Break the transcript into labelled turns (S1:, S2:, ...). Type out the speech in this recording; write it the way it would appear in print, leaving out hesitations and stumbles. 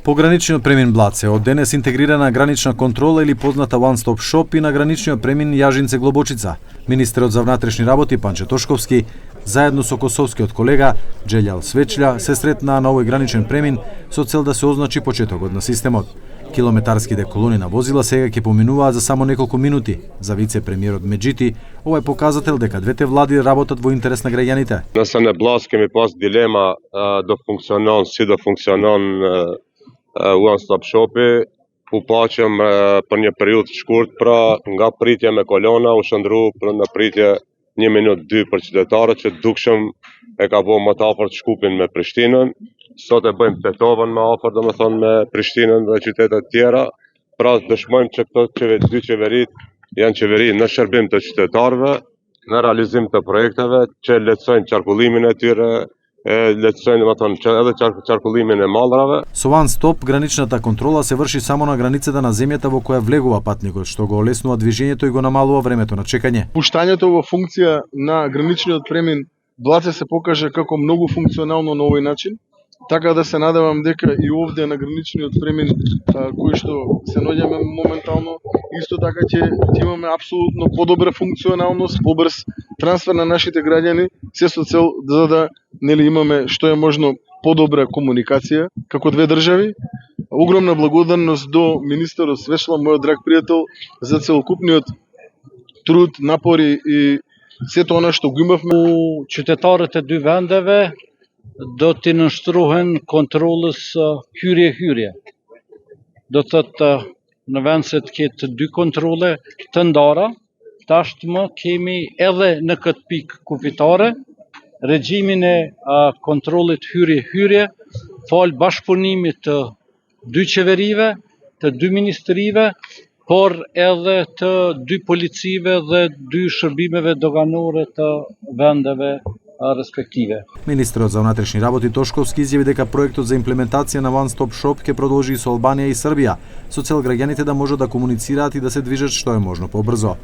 S1: Пограничниот премин Блаце од денес интегрирана гранична контрола или позната One Stop Shop и на граничниот премин Јажинце Глобочица. Министерот за внатрешни работи Панче Тошковски заедно со косовскиот колега Джелјал Свечља се сретнаа на овој граничен премин со цел да се означи почетокот на системот. Километарските колони на возила сега ќе поминуваат за само неколку минути. За вице-премиерот Меджити, ова е показател дека двете влади работат во интерес на граѓаните.
S2: Nëse në Bllaz kemi pas dilema do funksionon, si do funksionon One Stop Shopi, u paqëm për një periudhë shkurt, pra nga pritje me kolona u shndru për në pritje 1 minutë 2 për qytetarët që dukshëm e ka bo më të afërt Shkupin me Prishtinën. Sot e bëjmë Tetovën më afër, domethënë me Prishtinën dhe qytetet tjera. Pra dëshmojmë që këto dy qeverit janë qeveri në shërbim të qytetarëve, në realizim të projekteve që lehtësojnë qarkullimin e tyre, lehtësojnë domethënë edhe qarkullimin e mallrave.
S1: Со One Stop граничната контрола се врши само на границата на земјата во која влегува патникот, што го олеснува движењето и го намалува времето на чекање.
S3: Пуштањето во функција на граничниот премин Блаце се покаже како многу функционално на овој начин. Така да се надевам дека и овде на граничниот премин кој што се наоѓаме моментално, исто така ќе имаме апсолутно подобра функционалност, побрз трансфер на нашите граѓани, се со цел за да имаме што е можно подобра комуникација како две држави. Огромна благодарност до министерот Свечља, мојот драг пријател, за целокупниот труд, напори и сето она што го имавме.
S4: Qytetarët e dy vendeve do t'i nështrohen kontrolës hyrje-hyrje. Do thotë në vend se të ketë dy kontrole të ndara, tashmë kemi edhe në këtë pikë kufitare regjimin e kontrollit hyrje-hyrje, falë bashkëpunimit të dy qeverive, të dy ministerive, por edhe të dy policive dhe dy shërbimeve doganore të vendeve респективе.
S1: Министерот за внатрешни работи Тошковски изјави дека проектот за имплементација на One Stop Shop ќе продолжи и со Албанија и Србија, со цел граѓаните да можат да комуницираат и да се движат што е можно побрзо.